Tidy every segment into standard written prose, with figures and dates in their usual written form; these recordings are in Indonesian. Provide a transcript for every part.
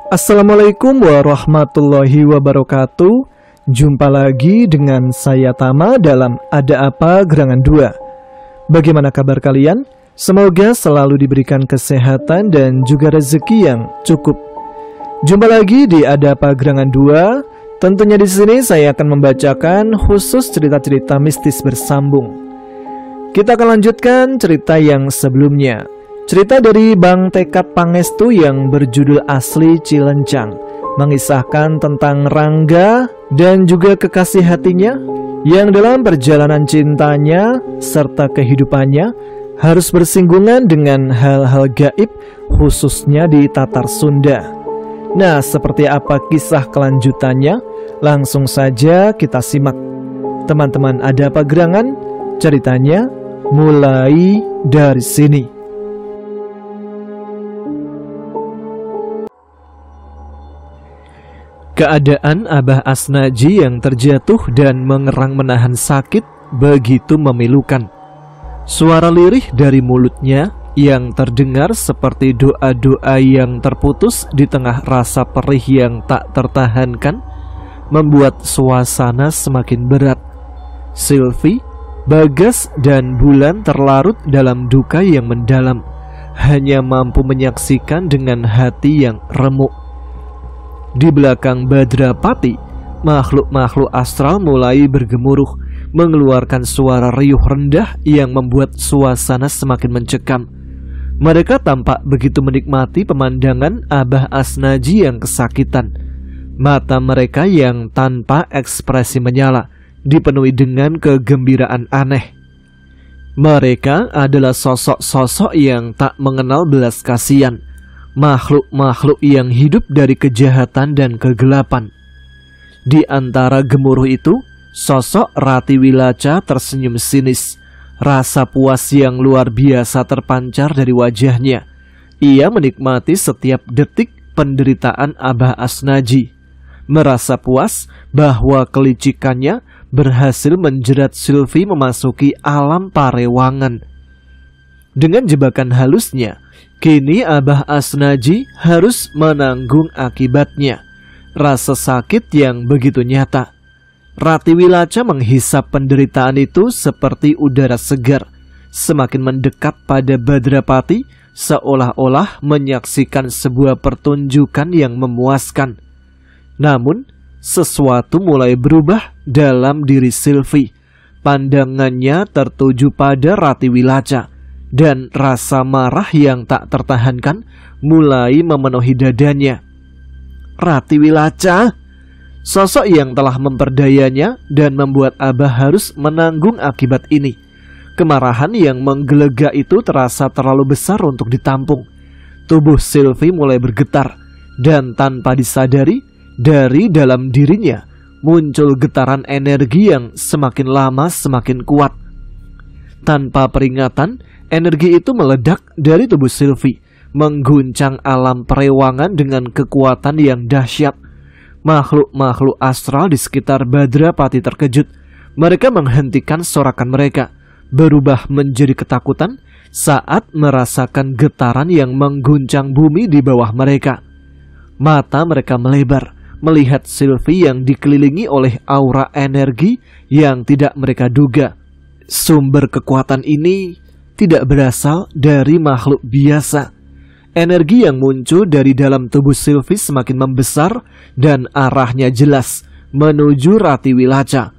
Assalamualaikum warahmatullahi wabarakatuh. Jumpa lagi dengan saya Tama dalam Ada Apa Gerangan 2. Bagaimana kabar kalian? Semoga selalu diberikan kesehatan dan juga rezeki yang cukup. Jumpa lagi di Ada Apa Gerangan 2. Tentunya di sini saya akan membacakan khusus cerita-cerita mistis bersambung. Kita akan lanjutkan cerita yang sebelumnya. Cerita dari Bang Tekad Pangestu yang berjudul Asli Cilencang, mengisahkan tentang Rangga dan juga kekasih hatinya yang dalam perjalanan cintanya serta kehidupannya harus bersinggungan dengan hal-hal gaib, khususnya di Tatar Sunda. Nah, seperti apa kisah kelanjutannya? Langsung saja kita simak. Teman-teman, ada apa gerangan? Ceritanya mulai dari sini. Keadaan Abah Asnaji yang terjatuh dan mengerang menahan sakit begitu memilukan. Suara lirih dari mulutnya yang terdengar seperti doa-doa yang terputus di tengah rasa perih yang tak tertahankan membuat suasana semakin berat. Silvi, Bagas, dan Bulan terlarut dalam duka yang mendalam, hanya mampu menyaksikan dengan hati yang remuk. Di belakang Badrapati, makhluk-makhluk astral mulai bergemuruh, mengeluarkan suara riuh rendah yang membuat suasana semakin mencekam. Mereka tampak begitu menikmati pemandangan Abah Asnaji yang kesakitan. Mata mereka yang tanpa ekspresi menyala dipenuhi dengan kegembiraan aneh. Mereka adalah sosok-sosok yang tak mengenal belas kasihan, makhluk-makhluk yang hidup dari kejahatan dan kegelapan. Di antara gemuruh itu, sosok Rati Wilaca tersenyum sinis. Rasa puas yang luar biasa terpancar dari wajahnya. Ia menikmati setiap detik penderitaan Abah Asnaji. Merasa puas bahwa kelicikannya berhasil menjerat Silvi memasuki alam parewangan. Dengan jebakan halusnya, kini Abah Asnaji harus menanggung akibatnya. Rasa sakit yang begitu nyata. Rati Wilaca menghisap penderitaan itu seperti udara segar, semakin mendekat pada Badrapati, seolah-olah menyaksikan sebuah pertunjukan yang memuaskan. Namun, sesuatu mulai berubah dalam diri Silvi. Pandangannya tertuju pada Rati Wilaca, dan rasa marah yang tak tertahankan mulai memenuhi dadanya. Rati Wilaca, sosok yang telah memperdayanya dan membuat Abah harus menanggung akibat ini. Kemarahan yang menggelegak itu terasa terlalu besar untuk ditampung. Tubuh Silvi mulai bergetar, dan tanpa disadari, dari dalam dirinya muncul getaran energi yang semakin lama semakin kuat. Tanpa peringatan, energi itu meledak dari tubuh Silvi, mengguncang alam perewangan dengan kekuatan yang dahsyat. Makhluk-makhluk astral di sekitar Badrapati terkejut. Mereka menghentikan sorakan mereka, berubah menjadi ketakutan saat merasakan getaran yang mengguncang bumi di bawah mereka. Mata mereka melebar, melihat Silvi yang dikelilingi oleh aura energi yang tidak mereka duga. Sumber kekuatan ini tidak berasal dari makhluk biasa. Energi yang muncul dari dalam tubuh Silvi semakin membesar dan arahnya jelas menuju Rati Wilaca.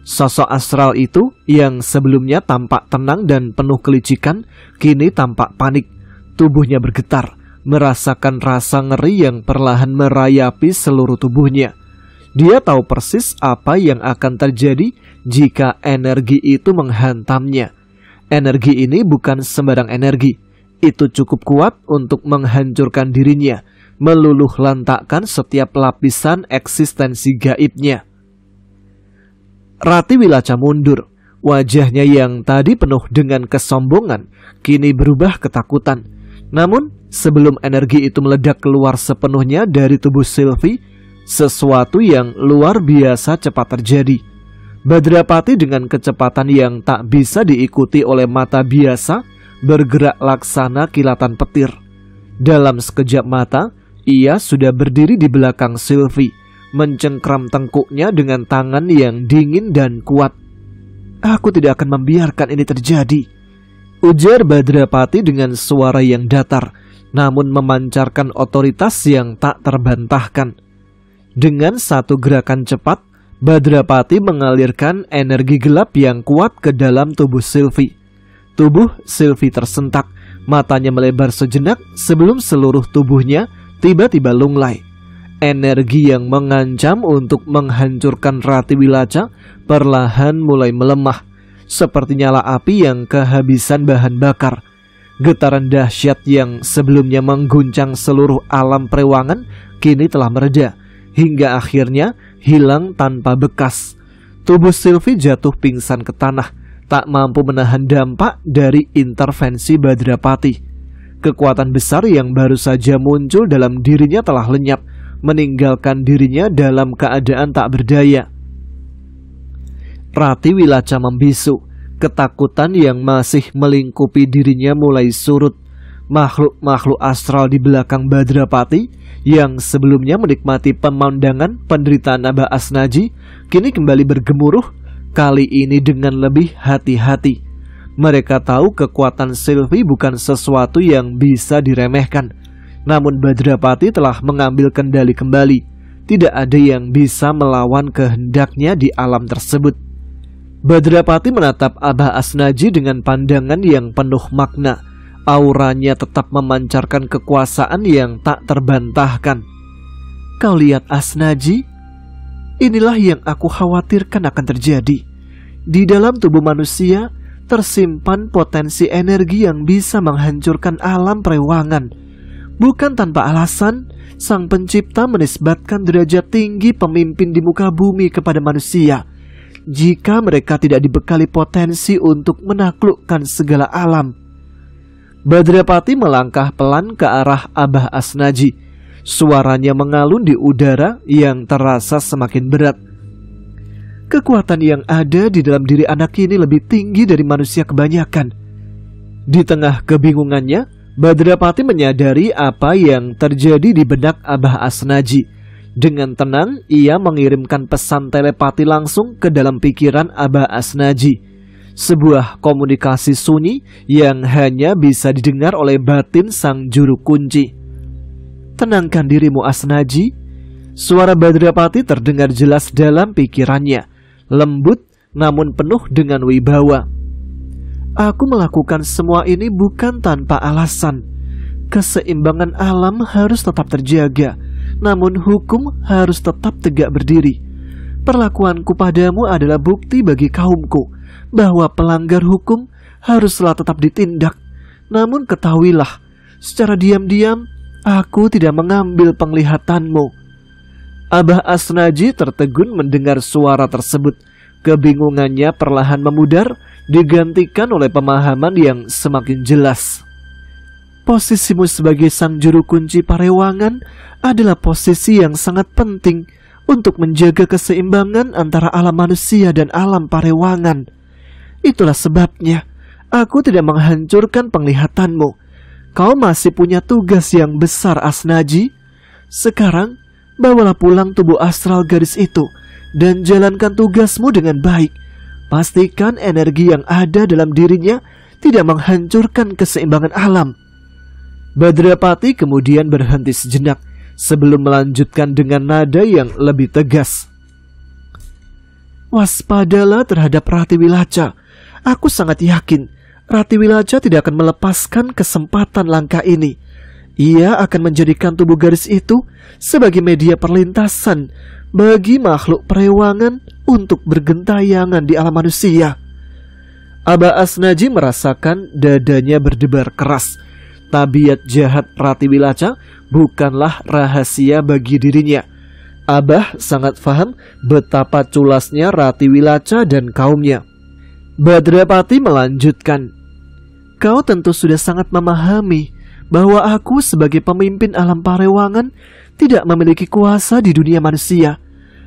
Sosok astral itu yang sebelumnya tampak tenang dan penuh kelicikan, kini tampak panik. Tubuhnya bergetar, merasakan rasa ngeri yang perlahan merayapi seluruh tubuhnya. Dia tahu persis apa yang akan terjadi jika energi itu menghantamnya. Energi ini bukan sembarang energi. Itu cukup kuat untuk menghancurkan dirinya, meluluh lantakkan setiap lapisan eksistensi gaibnya. Rati Wilaca mundur. Wajahnya yang tadi penuh dengan kesombongan kini berubah ketakutan. Namun, sebelum energi itu meledak keluar sepenuhnya dari tubuh Silvi, sesuatu yang luar biasa cepat terjadi. Badrapati dengan kecepatan yang tak bisa diikuti oleh mata biasa bergerak laksana kilatan petir. Dalam sekejap mata, Ia sudah berdiri di belakang Sylvie, mencengkram tengkuknya dengan tangan yang dingin dan kuat. "Aku tidak akan membiarkan ini terjadi," ujar Badrapati dengan suara yang datar, namun memancarkan otoritas yang tak terbantahkan. Dengan satu gerakan cepat, Badrapati mengalirkan energi gelap yang kuat ke dalam tubuh Sylvie. Tubuh Sylvie tersentak, matanya melebar sejenak sebelum seluruh tubuhnya tiba-tiba lunglai. Energi yang mengancam untuk menghancurkan Ratiwilaca perlahan mulai melemah, seperti nyala api yang kehabisan bahan bakar. Getaran dahsyat yang sebelumnya mengguncang seluruh alam Prewangan kini telah mereda, hingga akhirnya hilang tanpa bekas. Tubuh Sylvie jatuh pingsan ke tanah, tak mampu menahan dampak dari intervensi Badrapati. Kekuatan besar yang baru saja muncul dalam dirinya telah lenyap, meninggalkan dirinya dalam keadaan tak berdaya. Ratiwilaca membisu. Ketakutan yang masih melingkupi dirinya mulai surut. Makhluk-makhluk astral di belakang Badrapati yang sebelumnya menikmati pemandangan penderitaan Abah Asnaji kini kembali bergemuruh, kali ini dengan lebih hati-hati. Mereka tahu kekuatan Sylvie bukan sesuatu yang bisa diremehkan. Namun Badrapati telah mengambil kendali kembali. Tidak ada yang bisa melawan kehendaknya di alam tersebut. Badrapati menatap Abah Asnaji dengan pandangan yang penuh makna. Auranya tetap memancarkan kekuasaan yang tak terbantahkan. "Kau lihat Asnaji? Inilah yang aku khawatirkan akan terjadi. Di dalam tubuh manusia tersimpan potensi energi yang bisa menghancurkan alam Prewangan. Bukan tanpa alasan, Sang Pencipta menisbatkan derajat tinggi pemimpin di muka bumi kepada manusia, jika mereka tidak dibekali potensi untuk menaklukkan segala alam." Badrapati melangkah pelan ke arah Abah Asnaji. Suaranya mengalun di udara yang terasa semakin berat. "Kekuatan yang ada di dalam diri anak ini lebih tinggi dari manusia kebanyakan." Di tengah kebingungannya, Badrapati menyadari apa yang terjadi di benak Abah Asnaji. Dengan tenang, ia mengirimkan pesan telepati langsung ke dalam pikiran Abah Asnaji. Sebuah komunikasi sunyi yang hanya bisa didengar oleh batin sang juru kunci. "Tenangkan dirimu Asnaji." Suara Badrapati terdengar jelas dalam pikirannya, lembut namun penuh dengan wibawa. "Aku melakukan semua ini bukan tanpa alasan. Keseimbangan alam harus tetap terjaga, namun hukum harus tetap tegak berdiri. Perlakuanku padamu adalah bukti bagi kaumku bahwa pelanggar hukum haruslah tetap ditindak. Namun ketahuilah, secara diam-diam aku tidak mengambil penglihatanmu." Abah Asnaji tertegun mendengar suara tersebut. Kebingungannya perlahan memudar, digantikan oleh pemahaman yang semakin jelas. "Posisimu sebagai sang juru kunci Parewangan adalah posisi yang sangat penting untuk menjaga keseimbangan antara alam manusia dan alam Parewangan. Itulah sebabnya aku tidak menghancurkan penglihatanmu. Kau masih punya tugas yang besar Asnaji. Sekarang bawalah pulang tubuh astral gadis itu dan jalankan tugasmu dengan baik. Pastikan energi yang ada dalam dirinya tidak menghancurkan keseimbangan alam." Badrapati kemudian berhenti sejenak sebelum melanjutkan dengan nada yang lebih tegas. "Waspadalah terhadap Ratiwilaca. Aku sangat yakin Ratiwilaca tidak akan melepaskan kesempatan langka ini. Ia akan menjadikan tubuh gadis itu sebagai media perlintasan bagi makhluk Prewangan untuk bergentayangan di alam manusia." Abah Asnaji merasakan dadanya berdebar keras. Tabiat jahat Ratiwilaca bukanlah rahasia bagi dirinya. Abah sangat paham betapa culasnya Ratiwilaca dan kaumnya. Badrapati melanjutkan, "Kau tentu sudah sangat memahami bahwa aku sebagai pemimpin alam Parewangan tidak memiliki kuasa di dunia manusia.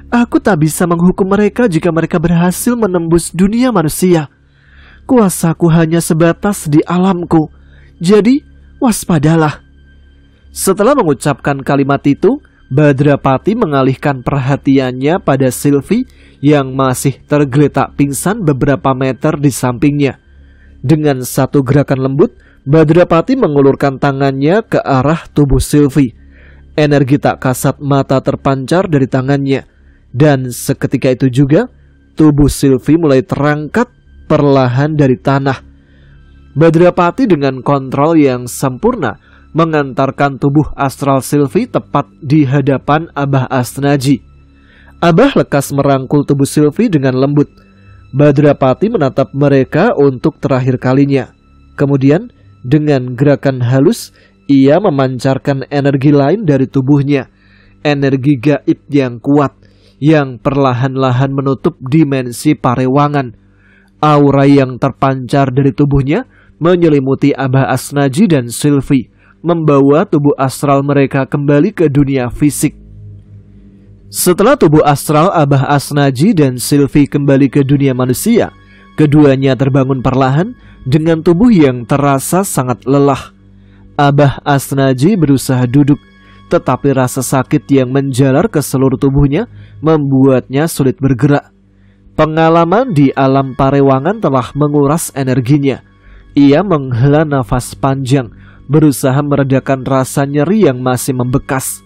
Aku tak bisa menghukum mereka jika mereka berhasil menembus dunia manusia. Kuasaku hanya sebatas di alamku. Jadi waspadalah." Setelah mengucapkan kalimat itu, Badrapati mengalihkan perhatiannya pada Sylvie yang masih tergeletak pingsan beberapa meter di sampingnya. Dengan satu gerakan lembut, Badrapati mengulurkan tangannya ke arah tubuh Sylvie. Energi tak kasat mata terpancar dari tangannya, dan seketika itu juga tubuh Sylvie mulai terangkat perlahan dari tanah. Badrapati dengan kontrol yang sempurna mengantarkan tubuh astral Sylvie tepat di hadapan Abah Asnaji. Abah lekas merangkul tubuh Sylvie dengan lembut. Badrapati menatap mereka untuk terakhir kalinya. Kemudian dengan gerakan halus, ia memancarkan energi lain dari tubuhnya. Energi gaib yang kuat, yang perlahan-lahan menutup dimensi Parewangan. Aura yang terpancar dari tubuhnya menyelimuti Abah Asnaji dan Sylvie, membawa tubuh astral mereka kembali ke dunia fisik. Setelah tubuh astral Abah Asnaji dan Sylvie kembali ke dunia manusia, keduanya terbangun perlahan dengan tubuh yang terasa sangat lelah. Abah Asnaji berusaha duduk, tetapi rasa sakit yang menjalar ke seluruh tubuhnya membuatnya sulit bergerak. Pengalaman di alam Parewangan telah menguras energinya. Ia menghela nafas panjang, berusaha meredakan rasa nyeri yang masih membekas.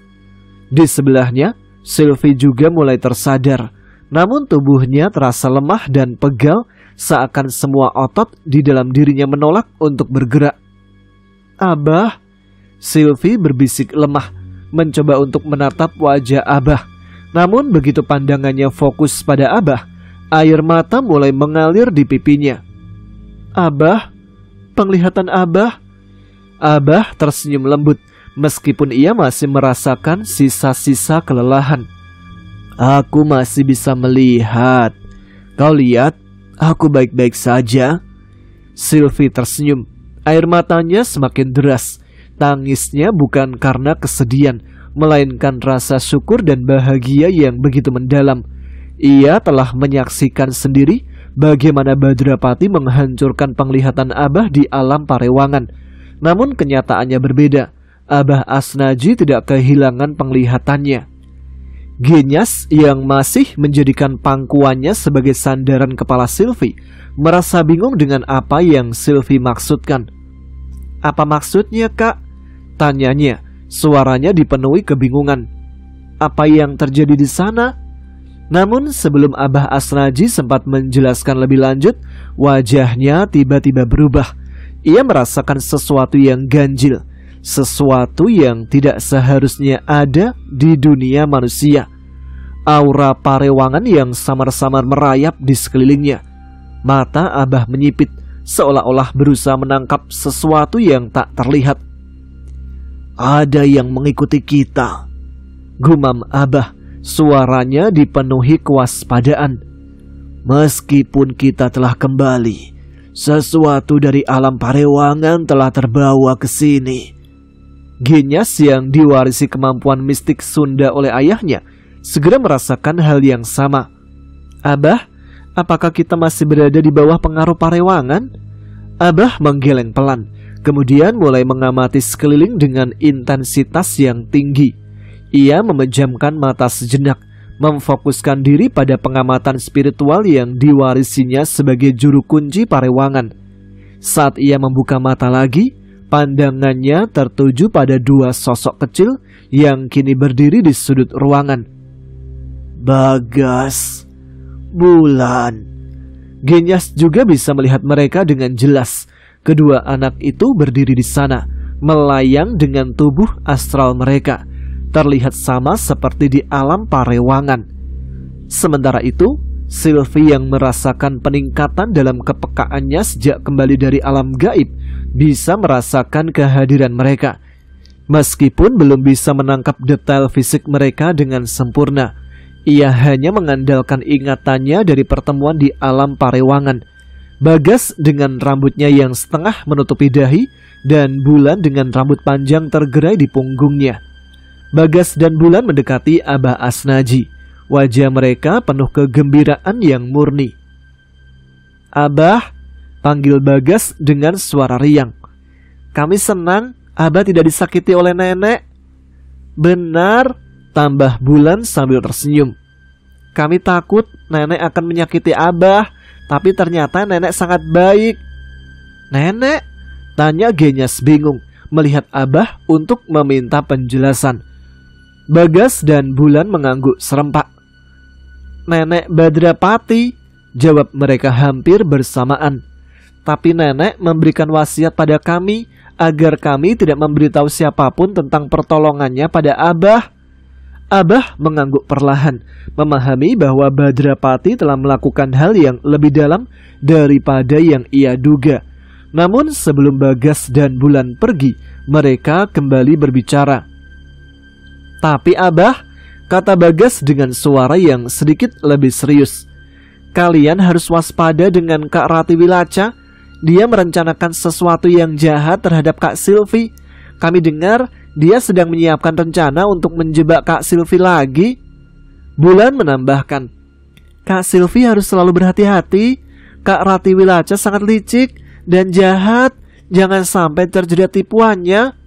Di sebelahnya, Sylvie juga mulai tersadar, namun tubuhnya terasa lemah dan pegal, seakan semua otot di dalam dirinya menolak untuk bergerak. "Abah," Sylvie berbisik lemah, mencoba untuk menatap wajah Abah. Namun begitu pandangannya fokus pada Abah, air mata mulai mengalir di pipinya. "Abah, penglihatan Abah." Abah tersenyum lembut, meskipun ia masih merasakan sisa-sisa kelelahan. "Aku masih bisa melihat. Kau lihat, aku baik-baik saja." Sylvie tersenyum. Air matanya semakin deras. Tangisnya bukan karena kesedihan, melainkan rasa syukur dan bahagia yang begitu mendalam. Ia telah menyaksikan sendiri bagaimana Badrapati menghancurkan penglihatan Abah di alam Parewangan. Namun kenyataannya berbeda. Abah Asnaji tidak kehilangan penglihatannya. Genyas yang masih menjadikan pangkuannya sebagai sandaran kepala Sylvie merasa bingung dengan apa yang Sylvie maksudkan. "Apa maksudnya, Kak?" tanyanya. Suaranya dipenuhi kebingungan. "Apa yang terjadi di sana?" Namun sebelum Abah Asnaji sempat menjelaskan lebih lanjut, wajahnya tiba-tiba berubah. Ia merasakan sesuatu yang ganjil, sesuatu yang tidak seharusnya ada di dunia manusia. Aura Parewangan yang samar-samar merayap di sekelilingnya. Mata Abah menyipit, seolah-olah berusaha menangkap sesuatu yang tak terlihat. "Ada yang mengikuti kita," gumam Abah. Suaranya dipenuhi kewaspadaan. "Meskipun kita telah kembali, sesuatu dari alam Parewangan telah terbawa ke sini." Genyas yang diwarisi kemampuan mistik Sunda oleh ayahnya segera merasakan hal yang sama. "Abah, apakah kita masih berada di bawah pengaruh Parewangan?" Abah menggeleng pelan, kemudian mulai mengamati sekeliling dengan intensitas yang tinggi. Ia memejamkan mata sejenak, memfokuskan diri pada pengamatan spiritual yang diwarisinya sebagai juru kunci Parewangan. Saat ia membuka mata lagi, pandangannya tertuju pada dua sosok kecil yang kini berdiri di sudut ruangan. "Bagas, Bulan." Genyas juga bisa melihat mereka dengan jelas. Kedua anak itu berdiri di sana, melayang dengan tubuh astral mereka, terlihat sama seperti di alam Parewangan. Sementara itu, Sylvie yang merasakan peningkatan dalam kepekaannya sejak kembali dari alam gaib bisa merasakan kehadiran mereka. Meskipun belum bisa menangkap detail fisik mereka dengan sempurna, ia hanya mengandalkan ingatannya dari pertemuan di alam Parewangan. Bagas dengan rambutnya yang setengah menutupi dahi dan Bulan dengan rambut panjang tergerai di punggungnya. Bagas dan Bulan mendekati Abah Asnaji. Wajah mereka penuh kegembiraan yang murni. "Abah," panggil Bagas dengan suara riang. "Kami senang Abah tidak disakiti oleh nenek. Benar, tambah Bulan sambil tersenyum. Kami takut nenek akan menyakiti Abah, tapi ternyata nenek sangat baik. Nenek? Tanya Genyas bingung melihat Abah untuk meminta penjelasan. Bagas dan Bulan mengangguk serempak. Nenek Badrapati, jawab mereka hampir bersamaan. Tapi nenek memberikan wasiat pada kami agar kami tidak memberitahu siapapun tentang pertolongannya pada Abah. Abah mengangguk perlahan, memahami bahwa Badrapati telah melakukan hal yang lebih dalam daripada yang ia duga. Namun sebelum Bagas dan Bulan pergi, mereka kembali berbicara. Tapi Abah, kata Bagas dengan suara yang sedikit lebih serius, kalian harus waspada dengan Kak Rati Wilaca. Dia merencanakan sesuatu yang jahat terhadap Kak Silvi. Kami dengar dia sedang menyiapkan rencana untuk menjebak Kak Silvi lagi. Bulan menambahkan, Kak Silvi harus selalu berhati-hati. Kak Rati Wilaca sangat licik dan jahat. Jangan sampai terjerat tipuannya.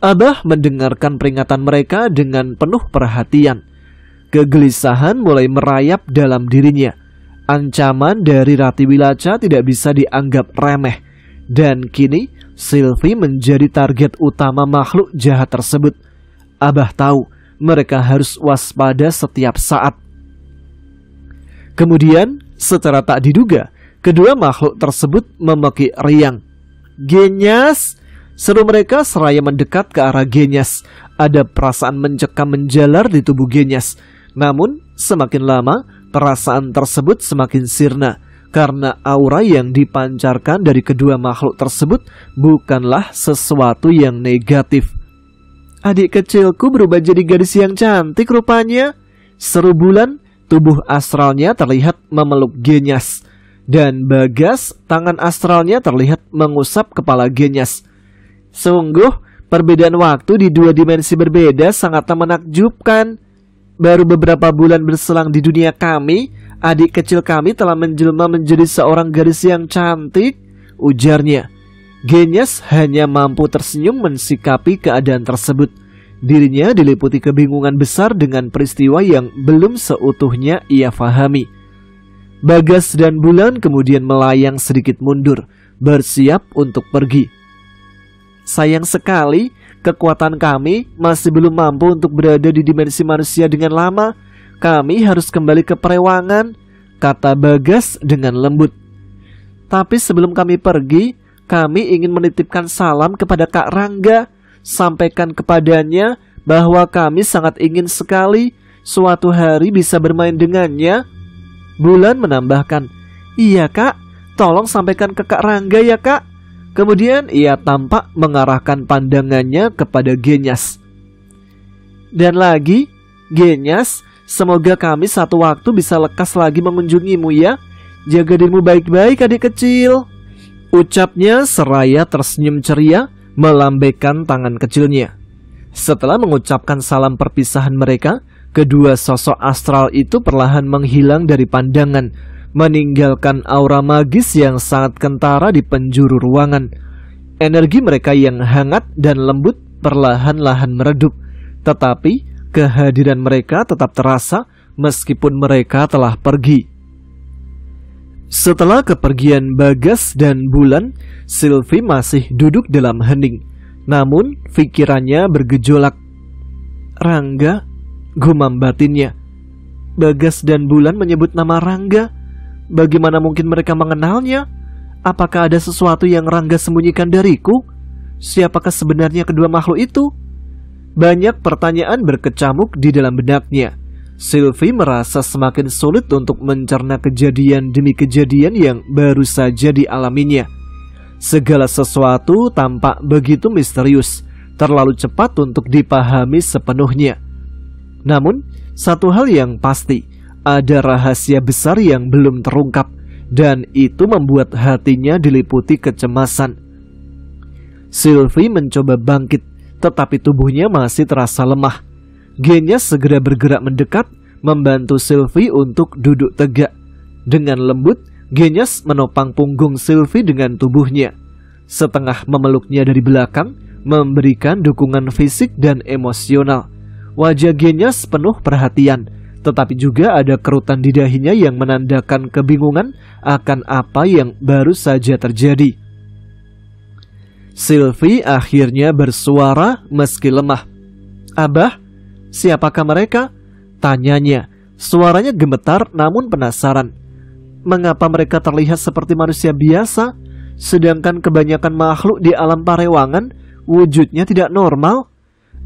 Abah mendengarkan peringatan mereka dengan penuh perhatian. Kegelisahan mulai merayap dalam dirinya. Ancaman dari Rati Wilaca tidak bisa dianggap remeh. Dan kini Silvi menjadi target utama makhluk jahat tersebut. Abah tahu mereka harus waspada setiap saat. Kemudian secara tak diduga, kedua makhluk tersebut memekik riang. Genyas! Seru mereka seraya mendekat ke arah Genyas. Ada perasaan mencekam menjalar di tubuh Genyas. Namun semakin lama perasaan tersebut semakin sirna, karena aura yang dipancarkan dari kedua makhluk tersebut bukanlah sesuatu yang negatif. Adik kecilku berubah jadi gadis yang cantik rupanya, seru Bulan. Tubuh astralnya terlihat memeluk Genyas, dan Bagas tangan astralnya terlihat mengusap kepala Genyas. Sungguh perbedaan waktu di dua dimensi berbeda sangatlah menakjubkan. Baru beberapa bulan berselang di dunia kami, adik kecil kami telah menjelma menjadi seorang gadis yang cantik, ujarnya. Genyas hanya mampu tersenyum mensikapi keadaan tersebut. Dirinya diliputi kebingungan besar dengan peristiwa yang belum seutuhnya ia fahami. Bagas dan Bulan kemudian melayang sedikit mundur, bersiap untuk pergi. Sayang sekali, kekuatan kami masih belum mampu untuk berada di dimensi manusia dengan lama. Kami harus kembali ke Perewangan, kata Bagas dengan lembut. Tapi sebelum kami pergi, kami ingin menitipkan salam kepada Kak Rangga. Sampaikan kepadanya bahwa kami sangat ingin sekali suatu hari bisa bermain dengannya. Bulan menambahkan, iya Kak, tolong sampaikan ke Kak Rangga ya Kak. Kemudian ia tampak mengarahkan pandangannya kepada Genyas. Dan lagi, Genyas, semoga kami satu waktu bisa lekas lagi mengunjungimu ya. Jaga dirimu baik-baik adik kecil, ucapnya seraya tersenyum ceria melambaikan tangan kecilnya. Setelah mengucapkan salam perpisahan mereka, kedua sosok astral itu perlahan menghilang dari pandangan, meninggalkan aura magis yang sangat kentara di penjuru ruangan. Energi mereka yang hangat dan lembut perlahan-lahan meredup, tetapi kehadiran mereka tetap terasa meskipun mereka telah pergi. Setelah kepergian Bagas dan Bulan, Silvi masih duduk dalam hening. Namun pikirannya bergejolak. Rangga, gumam batinnya. Bagas dan Bulan menyebut nama Rangga. Bagaimana mungkin mereka mengenalnya? Apakah ada sesuatu yang Rangga sembunyikan dariku? Siapakah sebenarnya kedua makhluk itu? Banyak pertanyaan berkecamuk di dalam benaknya. Silvi merasa semakin sulit untuk mencerna kejadian demi kejadian yang baru saja dialaminya. Segala sesuatu tampak begitu misterius, terlalu cepat untuk dipahami sepenuhnya. Namun, satu hal yang pasti, ada rahasia besar yang belum terungkap, dan itu membuat hatinya diliputi kecemasan. Silvi mencoba bangkit, tetapi tubuhnya masih terasa lemah. Genyas segera bergerak mendekat, membantu Silvi untuk duduk tegak. Dengan lembut, Genyas menopang punggung Silvi dengan tubuhnya. Setengah memeluknya dari belakang, memberikan dukungan fisik dan emosional. Wajah Genyas penuh perhatian, tetapi juga ada kerutan di dahinya yang menandakan kebingungan akan apa yang baru saja terjadi. Sylvie akhirnya bersuara meski lemah. "Abah, siapakah mereka?" tanyanya. Suaranya gemetar namun penasaran. Mengapa mereka terlihat seperti manusia biasa, sedangkan kebanyakan makhluk di alam parewangan wujudnya tidak normal?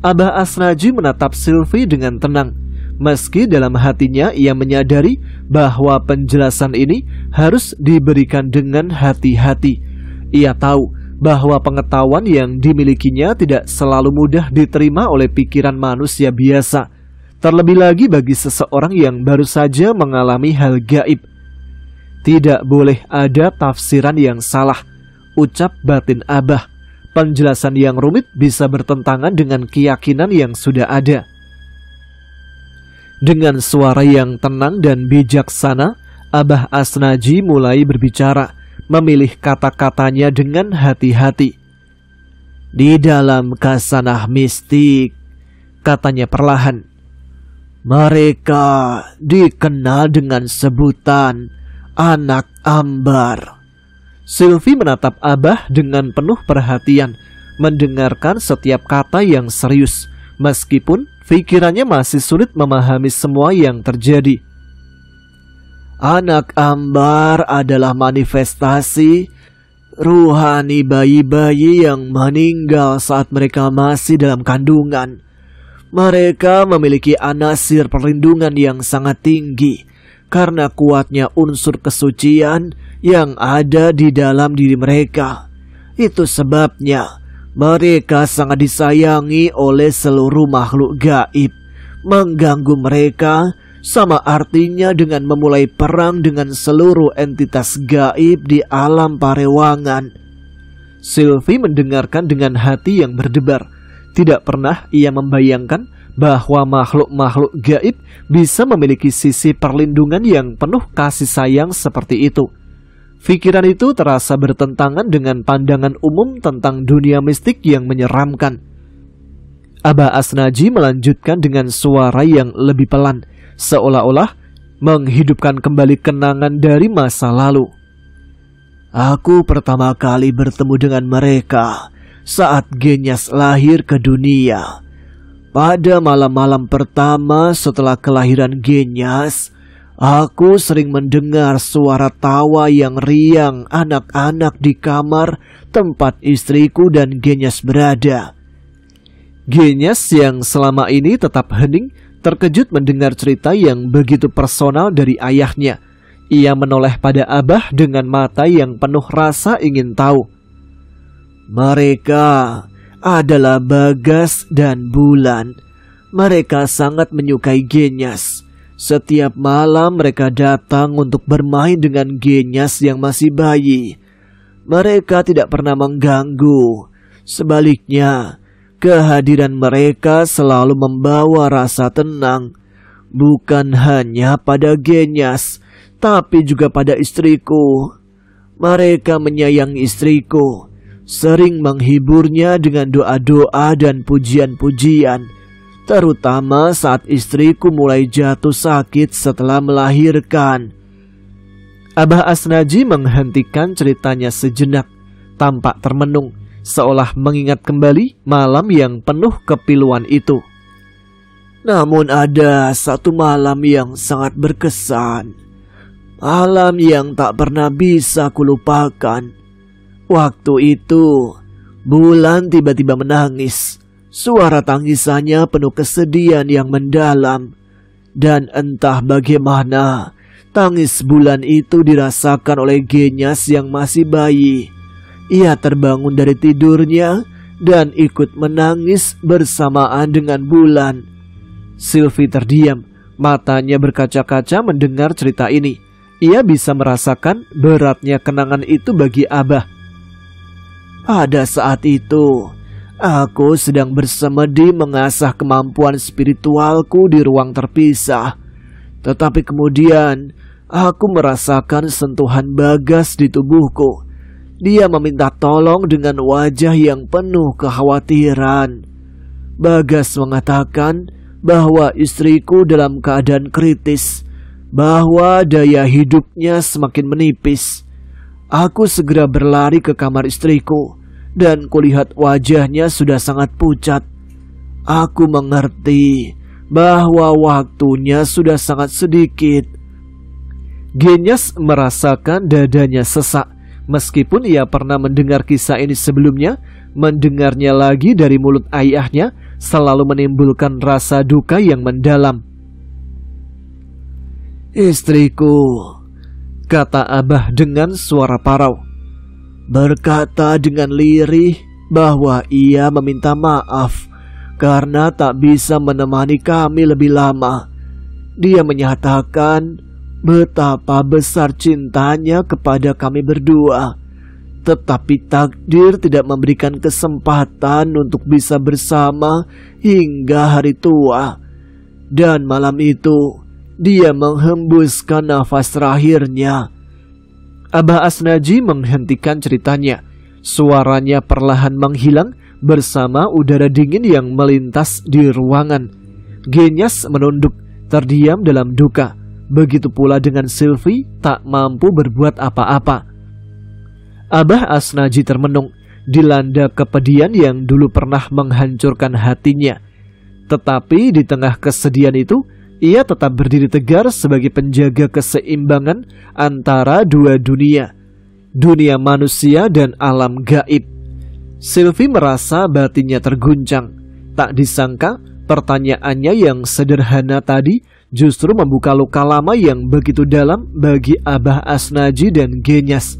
Abah Asnaji menatap Sylvie dengan tenang, meski dalam hatinya ia menyadari bahwa penjelasan ini harus diberikan dengan hati-hati. Ia tahu bahwa pengetahuan yang dimilikinya tidak selalu mudah diterima oleh pikiran manusia biasa, terlebih lagi bagi seseorang yang baru saja mengalami hal gaib. Tidak boleh ada tafsiran yang salah, ucap batin Abah. Penjelasan yang rumit bisa bertentangan dengan keyakinan yang sudah ada. Dengan suara yang tenang dan bijaksana, Abah Asnaji mulai berbicara, memilih kata-katanya dengan hati-hati. "Di dalam khasanah mistik," katanya perlahan, "mereka dikenal dengan sebutan anak ambar." Sylvie menatap Abah dengan penuh perhatian, mendengarkan setiap kata yang serius, meskipun pikirannya masih sulit memahami semua yang terjadi. "Anak ambar adalah manifestasi ruhani bayi-bayi yang meninggal saat mereka masih dalam kandungan. Mereka memiliki anasir perlindungan yang sangat tinggi karena kuatnya unsur kesucian yang ada di dalam diri mereka. Itu sebabnya mereka sangat disayangi oleh seluruh makhluk gaib. Mengganggu mereka sama artinya dengan memulai perang dengan seluruh entitas gaib di alam parewangan." Sylvie mendengarkan dengan hati yang berdebar. Tidak pernah ia membayangkan bahwa makhluk-makhluk gaib bisa memiliki sisi perlindungan yang penuh kasih sayang seperti itu. Pikiran itu terasa bertentangan dengan pandangan umum tentang dunia mistik yang menyeramkan. Abah Asnaji melanjutkan dengan suara yang lebih pelan, seolah-olah menghidupkan kembali kenangan dari masa lalu. "Aku pertama kali bertemu dengan mereka saat Genyas lahir ke dunia. Pada malam-malam pertama setelah kelahiran Genyas, aku sering mendengar suara tawa yang riang anak-anak di kamar tempat istriku dan Genyas berada." Genyas yang selama ini tetap hening, terkejut mendengar cerita yang begitu personal dari ayahnya. Ia menoleh pada Abah dengan mata yang penuh rasa ingin tahu. "Mereka adalah Bagas dan Bulan. Mereka sangat menyukai Genyas. Setiap malam mereka datang untuk bermain dengan Genyas yang masih bayi. Mereka tidak pernah mengganggu. Sebaliknya, kehadiran mereka selalu membawa rasa tenang, bukan hanya pada Genyas, tapi juga pada istriku. Mereka menyayangi istriku, sering menghiburnya dengan doa-doa dan pujian-pujian, terutama saat istriku mulai jatuh sakit setelah melahirkan." Abah Asnaji menghentikan ceritanya sejenak, tampak termenung, seolah mengingat kembali malam yang penuh kepiluan itu. "Namun ada satu malam yang sangat berkesan, malam yang tak pernah bisa kulupakan. Waktu itu, Bulan tiba-tiba menangis. Suara tangisannya penuh kesedihan yang mendalam. Dan entah bagaimana, tangis Bulan itu dirasakan oleh Genyas yang masih bayi. Ia terbangun dari tidurnya dan ikut menangis bersamaan dengan Bulan." Sylvie terdiam, matanya berkaca-kaca mendengar cerita ini. Ia bisa merasakan beratnya kenangan itu bagi Abah. "Pada saat itu, aku sedang bersemedi mengasah kemampuan spiritualku di ruang terpisah. Tetapi kemudian, aku merasakan sentuhan Bagas di tubuhku. Dia meminta tolong dengan wajah yang penuh kekhawatiran. Bagas mengatakan bahwa istriku dalam keadaan kritis, bahwa daya hidupnya semakin menipis. Aku segera berlari ke kamar istriku dan kulihat wajahnya sudah sangat pucat. Aku mengerti bahwa waktunya sudah sangat sedikit. Genyas merasakan dadanya sesak. Meskipun ia pernah mendengar kisah ini sebelumnya, mendengarnya lagi dari mulut ayahnya selalu menimbulkan rasa duka yang mendalam. "Istriku," kata Abah dengan suara parau, berkata dengan lirih bahwa ia meminta maaf karena tak bisa menemani kami lebih lama. Dia menyatakan betapa besar cintanya kepada kami berdua, tetapi takdir tidak memberikan kesempatan untuk bisa bersama hingga hari tua. Dan malam itu dia menghembuskan nafas terakhirnya. Abah Asnaji menghentikan ceritanya. Suaranya perlahan menghilang bersama udara dingin yang melintas di ruangan. Genyas menunduk, terdiam dalam duka. Begitu pula dengan Sylvie, tak mampu berbuat apa-apa. Abah Asnaji termenung, dilanda kepedihan yang dulu pernah menghancurkan hatinya. Tetapi di tengah kesedihan itu, ia tetap berdiri tegar sebagai penjaga keseimbangan antara dua dunia, dunia manusia dan alam gaib. Sylvie merasa batinnya terguncang. Tak disangka pertanyaannya yang sederhana tadi justru membuka luka lama yang begitu dalam bagi Abah Asnaji dan Genyas.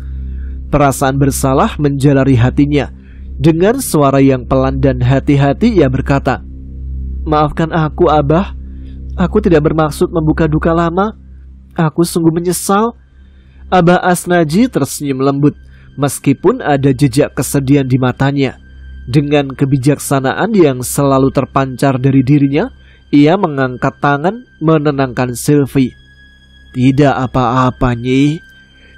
Perasaan bersalah menjalari hatinya. Dengan suara yang pelan dan hati-hati ia berkata, "Maafkan aku, Abah. Aku tidak bermaksud membuka duka lama. Aku sungguh menyesal." Abah Asnaji tersenyum lembut meskipun ada jejak kesedihan di matanya. Dengan kebijaksanaan yang selalu terpancar dari dirinya, ia mengangkat tangan menenangkan Sylvie. "Tidak apa-apa, Nyi.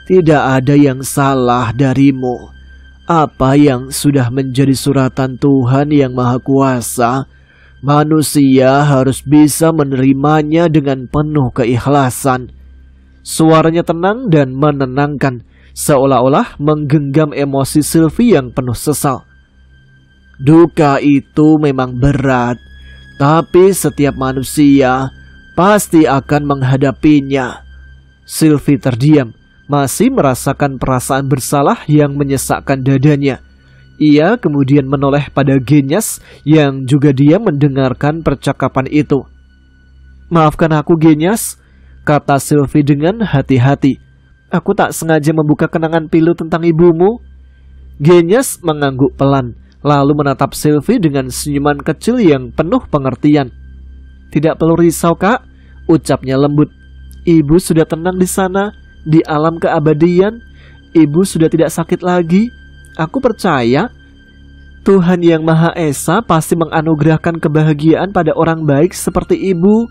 Tidak ada yang salah darimu. Apa yang sudah menjadi suratan Tuhan yang Maha Kuasa, manusia harus bisa menerimanya dengan penuh keikhlasan." Suaranya tenang dan menenangkan, seolah-olah menggenggam emosi Sylvie yang penuh sesal. "Duka itu memang berat, tapi setiap manusia pasti akan menghadapinya." Sylvie terdiam, masih merasakan perasaan bersalah yang menyesakkan dadanya. Ia kemudian menoleh pada Genyas yang juga dia mendengarkan percakapan itu. "Maafkan aku, Genyas," kata Sylvie dengan hati-hati. "Aku tak sengaja membuka kenangan pilu tentang ibumu." Genyas mengangguk pelan, lalu menatap Sylvie dengan senyuman kecil yang penuh pengertian. "Tidak perlu risau, Kak," ucapnya lembut. "Ibu sudah tenang di sana, di alam keabadian. Ibu sudah tidak sakit lagi. Aku percaya Tuhan yang Maha Esa pasti menganugerahkan kebahagiaan pada orang baik seperti ibu."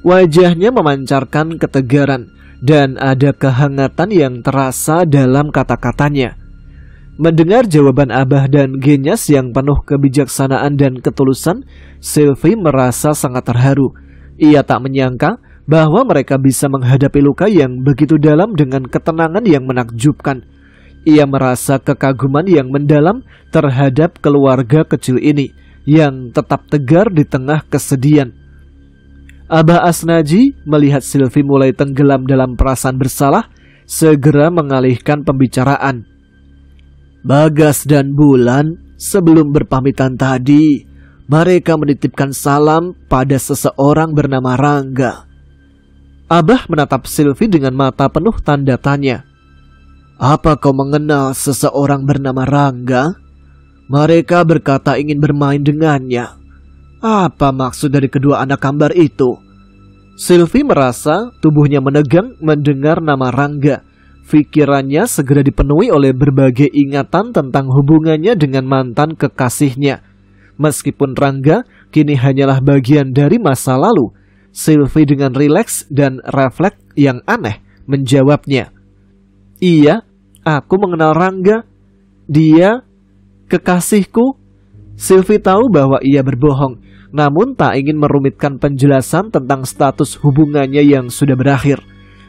Wajahnya memancarkan ketegaran dan ada kehangatan yang terasa dalam kata-katanya. Mendengar jawaban Abah dan Genyas yang penuh kebijaksanaan dan ketulusan, Sylvie merasa sangat terharu. Ia tak menyangka bahwa mereka bisa menghadapi luka yang begitu dalam dengan ketenangan yang menakjubkan. Ia merasa kekaguman yang mendalam terhadap keluarga kecil ini yang tetap tegar di tengah kesedihan. Abah Asnaji melihat Sylvie mulai tenggelam dalam perasaan bersalah, segera mengalihkan pembicaraan. "Bagas dan Bulan sebelum berpamitan tadi, mereka menitipkan salam pada seseorang bernama Rangga." Abah menatap Sylvie dengan mata penuh tanda tanya. "Apa kau mengenal seseorang bernama Rangga? Mereka berkata ingin bermain dengannya. Apa maksud dari kedua anak kembar itu?" Sylvie merasa tubuhnya menegang mendengar nama Rangga. Pikirannya segera dipenuhi oleh berbagai ingatan tentang hubungannya dengan mantan kekasihnya. Meskipun Rangga kini hanyalah bagian dari masa lalu, Sylvie dengan rileks dan refleks yang aneh menjawabnya. "Iya, aku mengenal Rangga. Dia kekasihku. Sylvie tahu bahwa ia berbohong, namun tak ingin merumitkan penjelasan tentang status hubungannya yang sudah berakhir.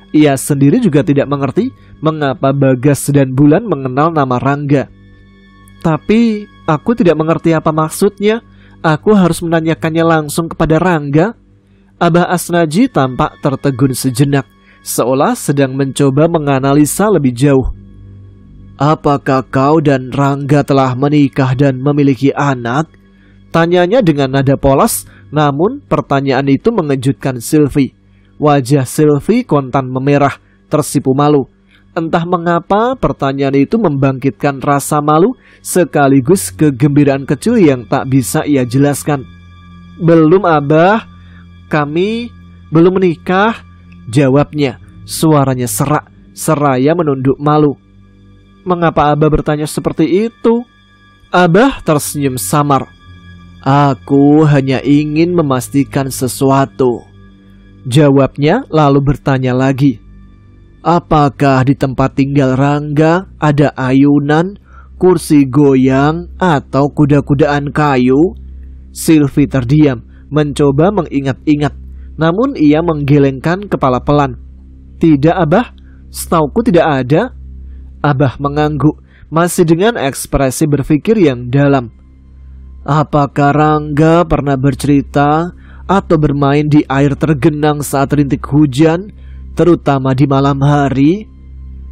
Ia sendiri juga tidak mengerti mengapa Bagas dan Bulan mengenal nama Rangga. Tapi aku tidak mengerti apa maksudnya. Aku harus menanyakannya langsung kepada Rangga. Abah Asnaji tampak tertegun sejenak, seolah sedang mencoba menganalisa lebih jauh. Apakah kau dan Rangga telah menikah dan memiliki anak? Tanyanya dengan nada polos, namun pertanyaan itu mengejutkan Sylvie. Wajah Sylvie kontan memerah, tersipu malu. Entah mengapa pertanyaan itu membangkitkan rasa malu sekaligus kegembiraan kecil yang tak bisa ia jelaskan. Belum, Abah. Kami belum menikah, jawabnya. Suaranya serak, seraya menunduk malu. Mengapa Abah bertanya seperti itu? Abah tersenyum samar. Aku hanya ingin memastikan sesuatu, jawabnya, lalu bertanya lagi. Apakah di tempat tinggal Rangga ada ayunan, kursi goyang, atau kuda-kudaan kayu? Sylvie terdiam, mencoba mengingat-ingat, namun ia menggelengkan kepala pelan. Tidak, Abah, setauku tidak ada. Abah mengangguk, masih dengan ekspresi berpikir yang dalam. Apakah Rangga pernah bercerita atau bermain di air tergenang saat rintik hujan, terutama di malam hari?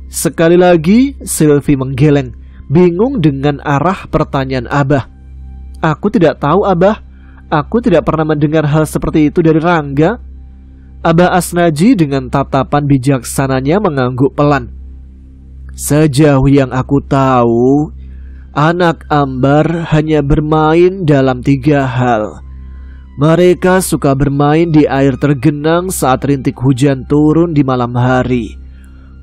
Sekali lagi Sylvie menggeleng, bingung dengan arah pertanyaan Abah. Aku tidak tahu, Abah. Aku tidak pernah mendengar hal seperti itu dari Rangga. Abah Asnaji dengan tatapan bijaksananya mengangguk pelan. Sejauh yang aku tahu, anak Ambar hanya bermain dalam 3 hal. Mereka suka bermain di air tergenang saat rintik hujan turun di malam hari.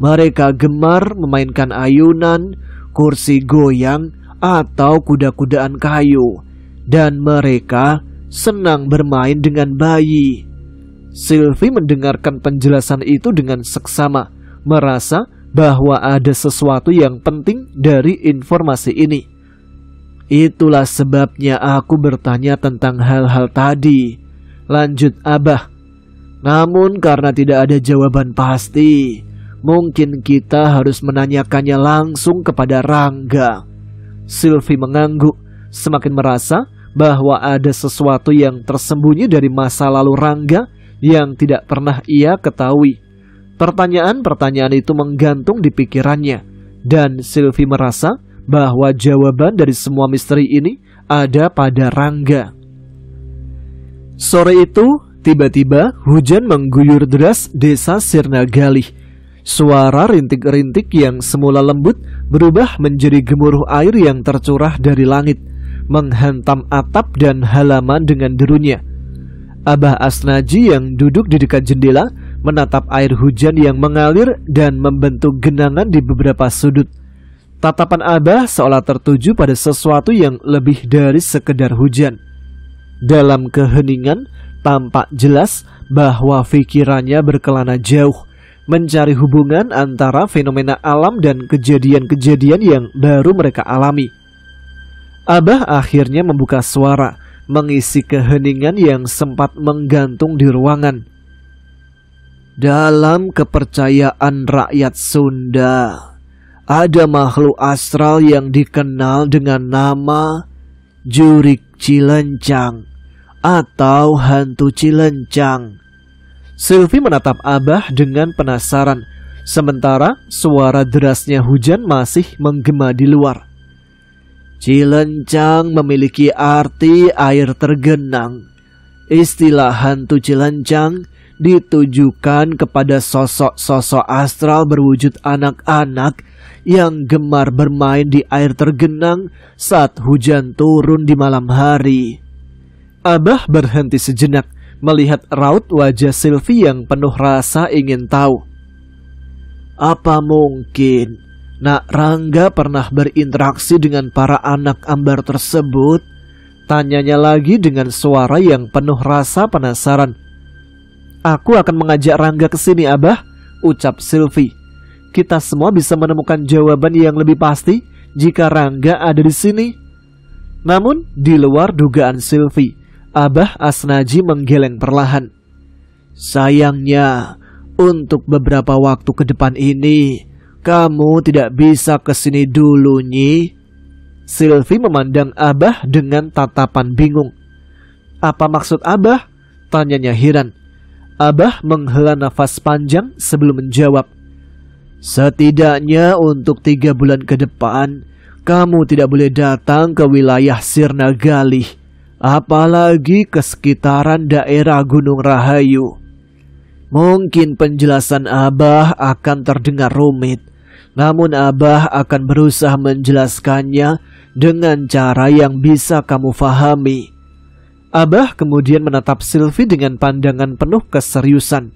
Mereka gemar memainkan ayunan, kursi goyang, atau kuda-kudaan kayu. Dan mereka senang bermain dengan bayi. Sylvie mendengarkan penjelasan itu dengan seksama, merasa bahwa ada sesuatu yang penting dari informasi ini. Itulah sebabnya aku bertanya tentang hal-hal tadi, lanjut Abah. Namun karena tidak ada jawaban pasti, mungkin kita harus menanyakannya langsung kepada Rangga. Sylvie mengangguk, semakin merasa bahwa ada sesuatu yang tersembunyi dari masa lalu Rangga yang tidak pernah ia ketahui. Pertanyaan-pertanyaan itu menggantung di pikirannya, dan Sylvie merasa bahwa jawaban dari semua misteri ini ada pada Rangga. Sore itu, tiba-tiba hujan mengguyur deras desa Sirnagalih. Suara rintik-rintik yang semula lembut berubah menjadi gemuruh air yang tercurah dari langit, menghantam atap dan halaman dengan derunya. Abah Asnaji yang duduk di dekat jendela menatap air hujan yang mengalir dan membentuk genangan di beberapa sudut. Tatapan Abah seolah tertuju pada sesuatu yang lebih dari sekedar hujan. Dalam keheningan, tampak jelas bahwa pikirannya berkelana jauh, mencari hubungan antara fenomena alam dan kejadian-kejadian yang baru mereka alami. Abah akhirnya membuka suara, mengisi keheningan yang sempat menggantung di ruangan. Dalam kepercayaan rakyat Sunda, ada makhluk astral yang dikenal dengan nama Jurik Cilencang atau hantu Cilencang. Sylvie menatap Abah dengan penasaran, sementara suara derasnya hujan masih menggema di luar. Cilencang memiliki arti air tergenang. Istilah hantu Cilencang ditujukan kepada sosok-sosok astral berwujud anak-anak yang gemar bermain di air tergenang saat hujan turun di malam hari. Abah berhenti sejenak melihat raut wajah Sylvie yang penuh rasa ingin tahu. Apa mungkin Nak Rangga pernah berinteraksi dengan para anak Ambar tersebut? Tanyanya lagi dengan suara yang penuh rasa penasaran. Aku akan mengajak Rangga ke sini, Abah, ucap Sylvie. Kita semua bisa menemukan jawaban yang lebih pasti jika Rangga ada di sini. Namun di luar dugaan Sylvie, Abah Asnaji menggeleng perlahan. Sayangnya, untuk beberapa waktu ke depan ini, kamu tidak bisa kesini dulu, Nyi. Sylvie memandang Abah dengan tatapan bingung. Apa maksud Abah? Tanyanya heran. Abah menghela nafas panjang sebelum menjawab. Setidaknya untuk 3 bulan ke depan, kamu tidak boleh datang ke wilayah Sirna Galih, apalagi ke sekitaran daerah Gunung Rahayu. Mungkin penjelasan Abah akan terdengar rumit, namun Abah akan berusaha menjelaskannya dengan cara yang bisa kamu fahami. Abah kemudian menatap Sylvie dengan pandangan penuh keseriusan.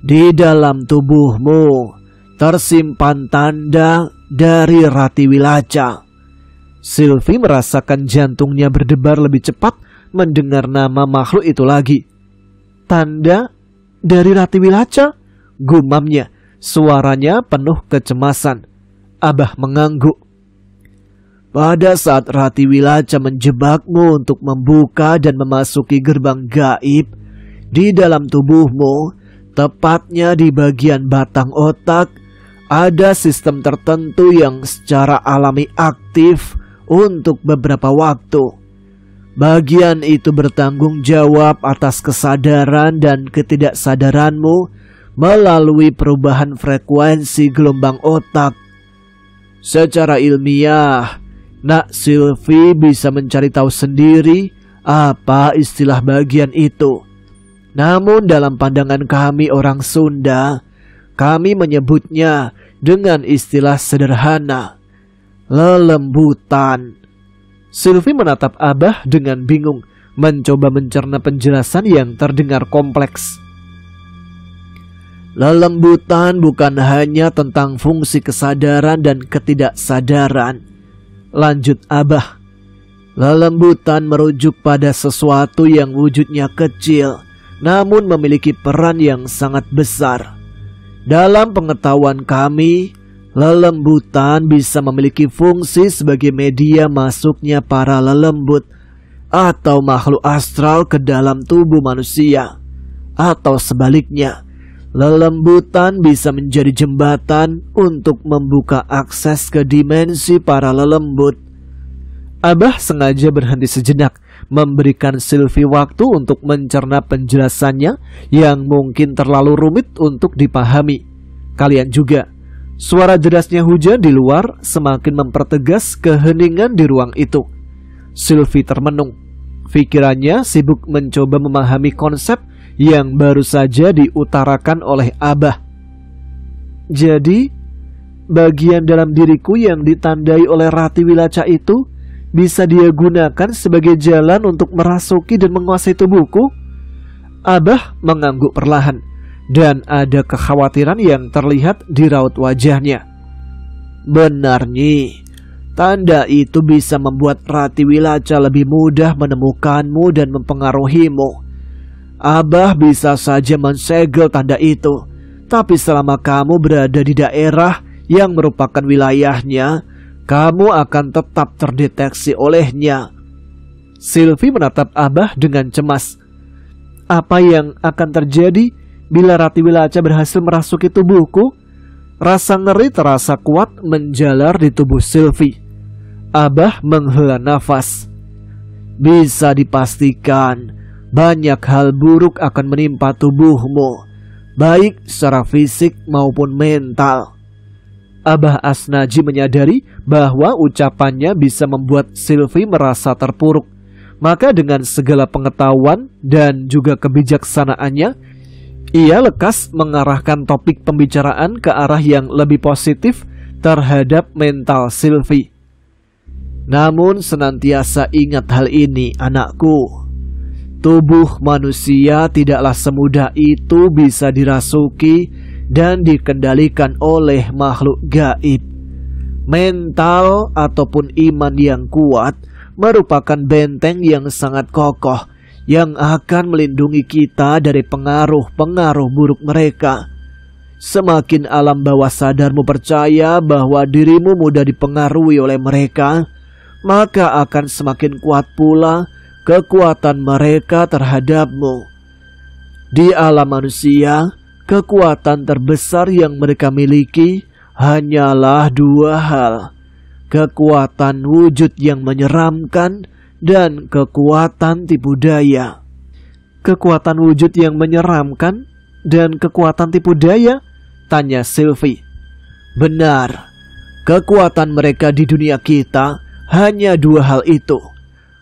Di dalam tubuhmu tersimpan tanda dari Rati Wilaca. Sylvie merasakan jantungnya berdebar lebih cepat mendengar nama makhluk itu lagi. Tanda dari Rati Wilaca? Gumamnya, suaranya penuh kecemasan. Abah mengangguk. Pada saat Rati Wilaca menjebakmu untuk membuka dan memasuki gerbang gaib, di dalam tubuhmu, tepatnya di bagian batang otak, ada sistem tertentu yang secara alami aktif untuk beberapa waktu. Bagian itu bertanggung jawab atas kesadaran dan ketidaksadaranmu melalui perubahan frekuensi gelombang otak. Secara ilmiah, Nak Sylvie bisa mencari tahu sendiri apa istilah bagian itu. Namun dalam pandangan kami orang Sunda, kami menyebutnya dengan istilah sederhana, lelembutan. Sylvie menatap Abah dengan bingung, mencoba mencerna penjelasan yang terdengar kompleks. Lelembutan bukan hanya tentang fungsi kesadaran dan ketidaksadaran, lanjut Abah. Lelembutan merujuk pada sesuatu yang wujudnya kecil, namun memiliki peran yang sangat besar. Dalam pengetahuan kami, lelembutan bisa memiliki fungsi sebagai media masuknya para lelembut atau makhluk astral ke dalam tubuh manusia. Atau sebaliknya, lelembutan bisa menjadi jembatan untuk membuka akses ke dimensi para lelembut. Abah sengaja berhenti sejenak, memberikan Sylvie waktu untuk mencerna penjelasannya yang mungkin terlalu rumit untuk dipahami. Kalian juga. Suara derasnya hujan di luar semakin mempertegas keheningan di ruang itu. Sylvie termenung. Pikirannya sibuk mencoba memahami konsep yang baru saja diutarakan oleh Abah. Jadi, bagian dalam diriku yang ditandai oleh Rati Wilaca itu bisa dia gunakan sebagai jalan untuk merasuki dan menguasai tubuhku? Abah mengangguk perlahan, dan ada kekhawatiran yang terlihat di raut wajahnya. Benar, Nyi. Tanda itu bisa membuat Rati Wilaca lebih mudah menemukanmu dan mempengaruhimu. Abah bisa saja mensegel tanda itu, tapi selama kamu berada di daerah yang merupakan wilayahnya, kamu akan tetap terdeteksi olehnya. Sylvie menatap Abah dengan cemas. Apa yang akan terjadi bila Rati Wilaca berhasil merasuki tubuhku? Rasa ngeri terasa kuat menjalar di tubuh Sylvie. Abah menghela nafas. Bisa dipastikan banyak hal buruk akan menimpa tubuhmu, baik secara fisik maupun mental. Abah Asnaji menyadari bahwa ucapannya bisa membuat Sylvie merasa terpuruk. Maka dengan segala pengetahuan dan juga kebijaksanaannya, ia lekas mengarahkan topik pembicaraan ke arah yang lebih positif terhadap mental Sylvie. Namun senantiasa ingat hal ini, anakku. Tubuh manusia tidaklah semudah itu bisa dirasuki dan dikendalikan oleh makhluk gaib. Mental ataupun iman yang kuat merupakan benteng yang sangat kokoh yang akan melindungi kita dari pengaruh-pengaruh buruk mereka. Semakin alam bawah sadarmu percaya bahwa dirimu mudah dipengaruhi oleh mereka, maka akan semakin kuat pula kekuatan mereka terhadapmu. Di alam manusia, kekuatan terbesar yang mereka miliki hanyalah dua hal: kekuatan wujud yang menyeramkan dan kekuatan tipu daya. Kekuatan wujud yang menyeramkan dan kekuatan tipu daya? Tanya Sylvie. Benar, kekuatan mereka di dunia kita hanya dua hal itu.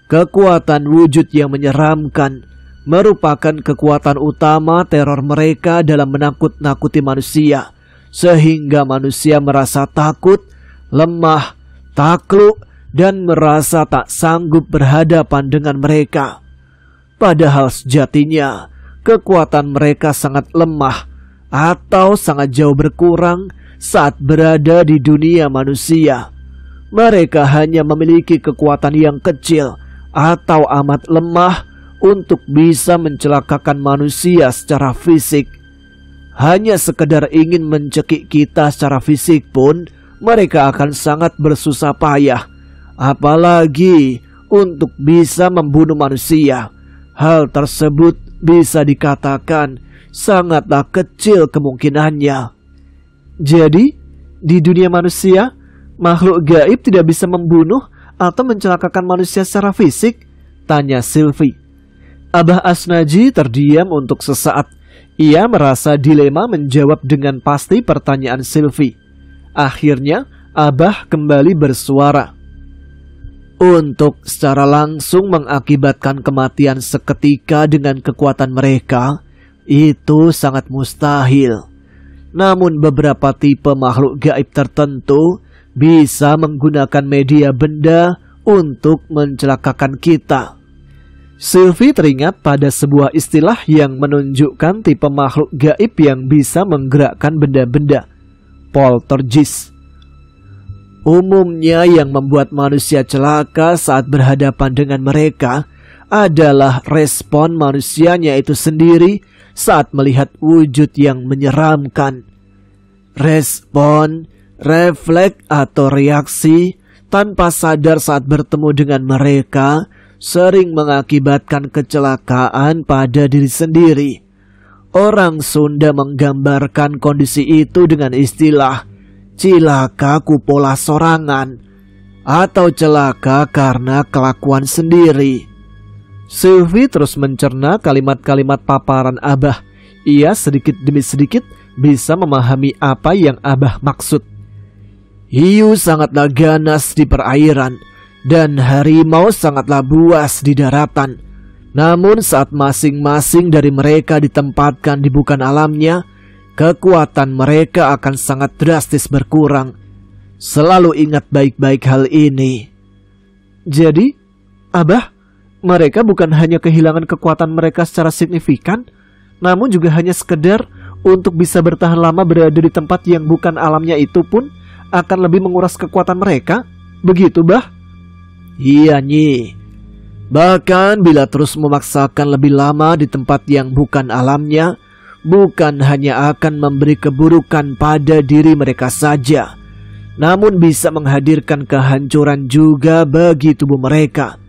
Kekuatan wujud yang menyeramkan merupakan kekuatan utama teror mereka dalam menakut-nakuti manusia, sehingga manusia merasa takut, lemah, takluk, dan merasa tak sanggup berhadapan dengan mereka. Padahal sejatinya kekuatan mereka sangat lemah atau sangat jauh berkurang saat berada di dunia manusia. Mereka hanya memiliki kekuatan yang kecil atau amat lemah untuk bisa mencelakakan manusia secara fisik. Hanya sekedar ingin mencekik kita secara fisik pun mereka akan sangat bersusah payah, apalagi untuk bisa membunuh manusia. Hal tersebut bisa dikatakan sangatlah kecil kemungkinannya. Jadi, di dunia manusia, makhluk gaib tidak bisa membunuh atau mencelakakan manusia secara fisik? Tanya Sylvie. Abah Asnaji terdiam untuk sesaat. Ia merasa dilema menjawab dengan pasti pertanyaan Sylvie. Akhirnya, Abah kembali bersuara. Untuk secara langsung mengakibatkan kematian seketika dengan kekuatan mereka, itu sangat mustahil. Namun beberapa tipe makhluk gaib tertentu bisa menggunakan media benda untuk mencelakakan kita. Sylvie teringat pada sebuah istilah yang menunjukkan tipe makhluk gaib yang bisa menggerakkan benda-benda, poltergeist. Umumnya yang membuat manusia celaka saat berhadapan dengan mereka adalah respon manusianya itu sendiri saat melihat wujud yang menyeramkan. Respon, refleks atau reaksi tanpa sadar saat bertemu dengan mereka sering mengakibatkan kecelakaan pada diri sendiri. Orang Sunda menggambarkan kondisi itu dengan istilah cilaka kupola sorangan atau celaka karena kelakuan sendiri. Sylvie terus mencerna kalimat-kalimat paparan Abah. Ia sedikit demi sedikit bisa memahami apa yang Abah maksud. Hiu sangatlah ganas di perairan dan harimau sangatlah buas di daratan. Namun saat masing-masing dari mereka ditempatkan di bukan alamnya, kekuatan mereka akan sangat drastis berkurang. Selalu ingat baik-baik hal ini. Jadi, Abah, mereka bukan hanya kehilangan kekuatan mereka secara signifikan, namun juga hanya sekedar untuk bisa bertahan lama berada di tempat yang bukan alamnya itu pun akan lebih menguras kekuatan mereka. Begitu, Bah? Iya, Nyi. Bahkan bila terus memaksakan lebih lama di tempat yang bukan alamnya, bukan hanya akan memberi keburukan pada diri mereka saja, namun bisa menghadirkan kehancuran juga bagi tubuh mereka.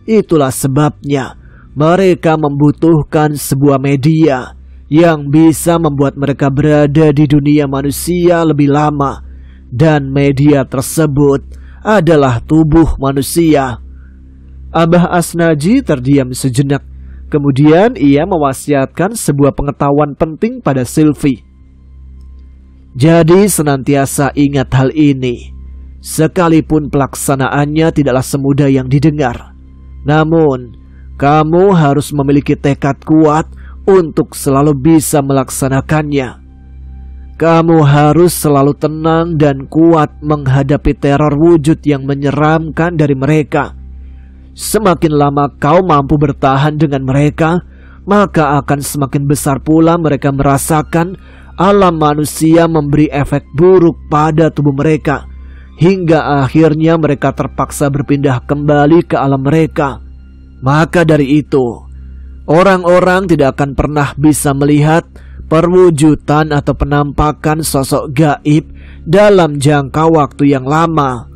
Itulah sebabnya mereka membutuhkan sebuah media yang bisa membuat mereka berada di dunia manusia lebih lama, dan media tersebut adalah tubuh manusia. Abah Asnaji terdiam sejenak. Kemudian ia mewasiatkan sebuah pengetahuan penting pada Sylvie. Jadi senantiasa ingat hal ini. Sekalipun pelaksanaannya tidaklah semudah yang didengar, namun kamu harus memiliki tekad kuat untuk selalu bisa melaksanakannya. Kamu harus selalu tenang dan kuat menghadapi teror wujud yang menyeramkan dari mereka. Semakin lama kau mampu bertahan dengan mereka, maka akan semakin besar pula mereka merasakan alam manusia memberi efek buruk pada tubuh mereka, hingga akhirnya mereka terpaksa berpindah kembali ke alam mereka. Maka dari itu, orang-orang tidak akan pernah bisa melihat perwujudan atau penampakan sosok gaib dalam jangka waktu yang lama.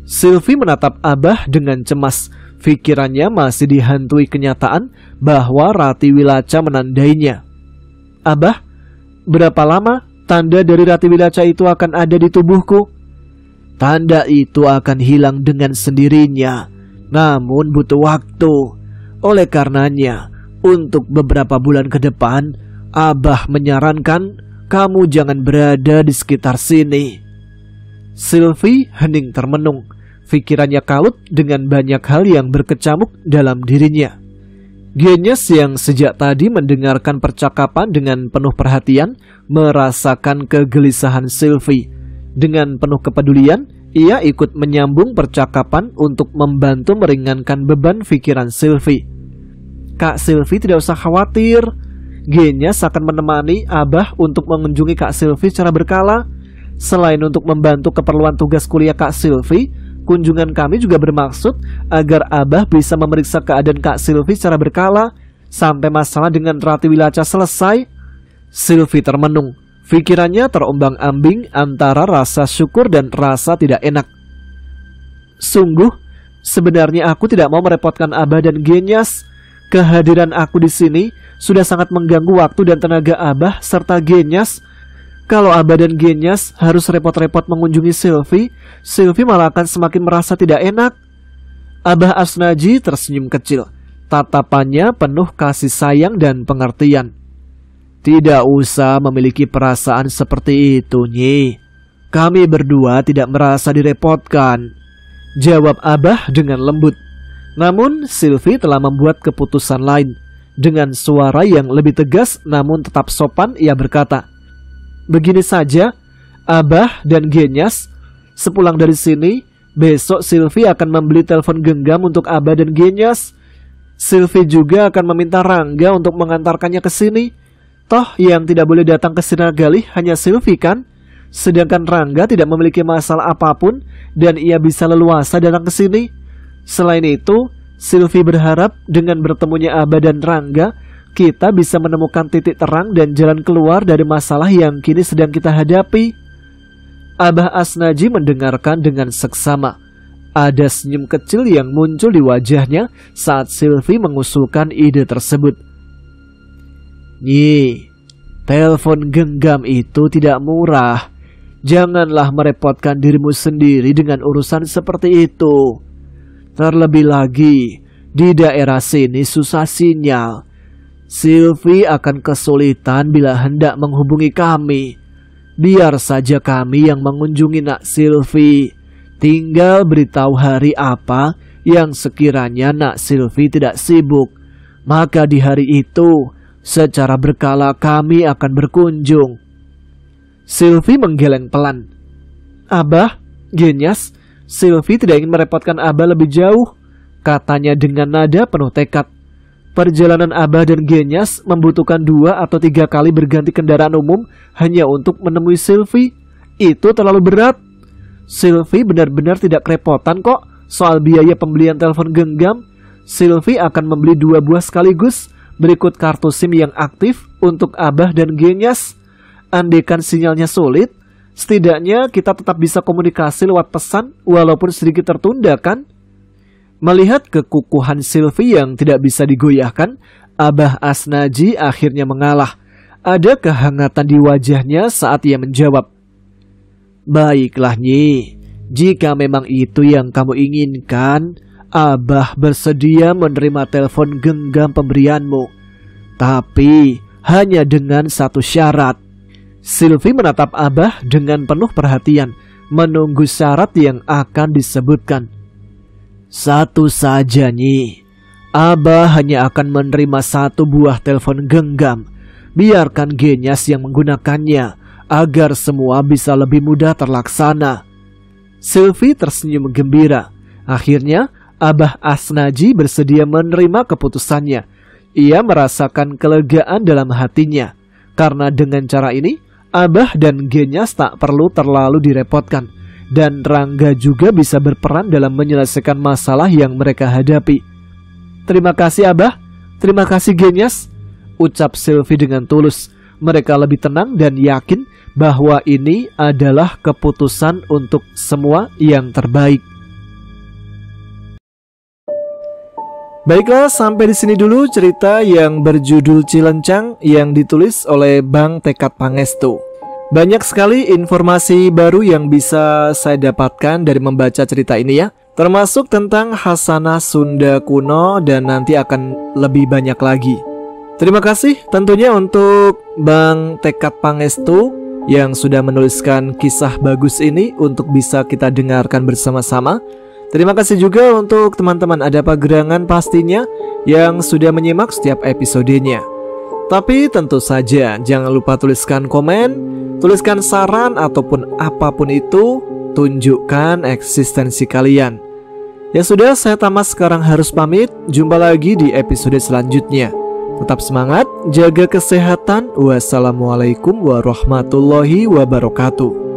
Sylvie menatap Abah dengan cemas. Pikirannya masih dihantui kenyataan bahwa Rati Wilaca menandainya. Abah, berapa lama tanda dari Rati Wilaca itu akan ada di tubuhku? Tanda itu akan hilang dengan sendirinya, namun butuh waktu. Oleh karenanya, untuk beberapa bulan ke depan, Abah menyarankan kamu jangan berada di sekitar sini. Sylvie hening termenung. Pikirannya kalut dengan banyak hal yang berkecamuk dalam dirinya. Genyes yang sejak tadi mendengarkan percakapan dengan penuh perhatian merasakan kegelisahan Sylvie. Dengan penuh kepedulian, ia ikut menyambung percakapan untuk membantu meringankan beban pikiran Sylvie. Kak Sylvie tidak usah khawatir. Genyes akan menemani Abah untuk mengunjungi Kak Sylvie secara berkala. Selain untuk membantu keperluan tugas kuliah Kak Sylvie, kunjungan kami juga bermaksud agar Abah bisa memeriksa keadaan Kak Sylvie secara berkala sampai masalah dengan Rati Wilaca selesai. Sylvie termenung. Pikirannya terombang-ambing antara rasa syukur dan rasa tidak enak. Sungguh, sebenarnya aku tidak mau merepotkan Abah dan Genyes. Kehadiran aku di sini sudah sangat mengganggu waktu dan tenaga Abah serta Genyes. Kalau Abah dan Genyes harus repot-repot mengunjungi Sylvie malah akan semakin merasa tidak enak. Abah Asnaji tersenyum kecil. Tatapannya penuh kasih sayang dan pengertian. Tidak usah memiliki perasaan seperti itu, Nyi. Kami berdua tidak merasa direpotkan, jawab Abah dengan lembut. Namun Sylvie telah membuat keputusan lain. Dengan suara yang lebih tegas namun tetap sopan, ia berkata, begini saja, Abah dan Genyes, sepulang dari sini, besok Sylvie akan membeli telepon genggam untuk Abah dan Genyes. Sylvie juga akan meminta Rangga untuk mengantarkannya ke sini. Toh yang tidak boleh datang ke Sinar Galih hanya Sylvie kan? Sedangkan Rangga tidak memiliki masalah apapun dan ia bisa leluasa datang ke sini. Selain itu, Sylvie berharap dengan bertemunya Abah dan Rangga, kita bisa menemukan titik terang dan jalan keluar dari masalah yang kini sedang kita hadapi. Abah Asnaji mendengarkan dengan seksama. Ada senyum kecil yang muncul di wajahnya saat Sylvie mengusulkan ide tersebut. Nyi, telepon genggam itu tidak murah. Janganlah merepotkan dirimu sendiri dengan urusan seperti itu. Terlebih lagi, di daerah sini susah sinyal. Sylvie akan kesulitan bila hendak menghubungi kami. Biar saja kami yang mengunjungi Nak Sylvie. Tinggal beritahu hari apa yang sekiranya Nak Sylvie tidak sibuk. Maka di hari itu, secara berkala kami akan berkunjung. Sylvie menggeleng pelan. Abah, Genyes, Sylvie tidak ingin merepotkan Abah lebih jauh, katanya dengan nada penuh tekad. Perjalanan Abah dan Genyes membutuhkan 2 atau 3 kali berganti kendaraan umum hanya untuk menemui Sylvie. Itu terlalu berat. Sylvie benar-benar tidak kerepotan kok soal biaya pembelian telepon genggam. Sylvie akan membeli 2 buah sekaligus, berikut kartu SIM yang aktif untuk Abah dan Genyes. Andaikan sinyalnya sulit, setidaknya kita tetap bisa komunikasi lewat pesan walaupun sedikit tertunda kan? Melihat kekukuhan Sylvie yang tidak bisa digoyahkan, Abah Asnaji akhirnya mengalah. Ada kehangatan di wajahnya saat ia menjawab. Baiklah Nyi, jika memang itu yang kamu inginkan, Abah bersedia menerima telepon genggam pemberianmu. Tapi hanya dengan satu syarat. Sylvie menatap Abah dengan penuh perhatian, menunggu syarat yang akan disebutkan. Satu saja Nyi, Abah hanya akan menerima 1 buah telepon genggam. Biarkan Genyes yang menggunakannya, agar semua bisa lebih mudah terlaksana. Sylvie tersenyum gembira. Akhirnya, Abah Asnaji bersedia menerima keputusannya. Ia merasakan kelegaan dalam hatinya. Karena dengan cara ini, Abah dan Genyes tak perlu terlalu direpotkan. Dan Rangga juga bisa berperan dalam menyelesaikan masalah yang mereka hadapi. Terima kasih Abah, terima kasih Genyes, ucap Sylvie dengan tulus. mereka lebih tenang dan yakin bahwa ini adalah keputusan untuk semua yang terbaik. Baiklah, sampai di sini dulu cerita yang berjudul Cilencang yang ditulis oleh Bang Tekad Pangestu. Banyak sekali informasi baru yang bisa saya dapatkan dari membaca cerita ini ya, termasuk tentang Hasanah Sunda kuno dan nanti akan lebih banyak lagi. Terima kasih tentunya untuk Bang Tekad Pangestu yang sudah menuliskan kisah bagus ini untuk bisa kita dengarkan bersama-sama. Terima kasih juga untuk teman-teman Adapa Gerangan pastinya yang sudah menyimak setiap episodenya. Tapi tentu saja jangan lupa tuliskan komen, tuliskan saran ataupun apapun itu, tunjukkan eksistensi kalian. Ya sudah, saya Tamas sekarang harus pamit. Jumpa lagi di episode selanjutnya. Tetap semangat, jaga kesehatan. Wassalamualaikum warahmatullahi wabarakatuh.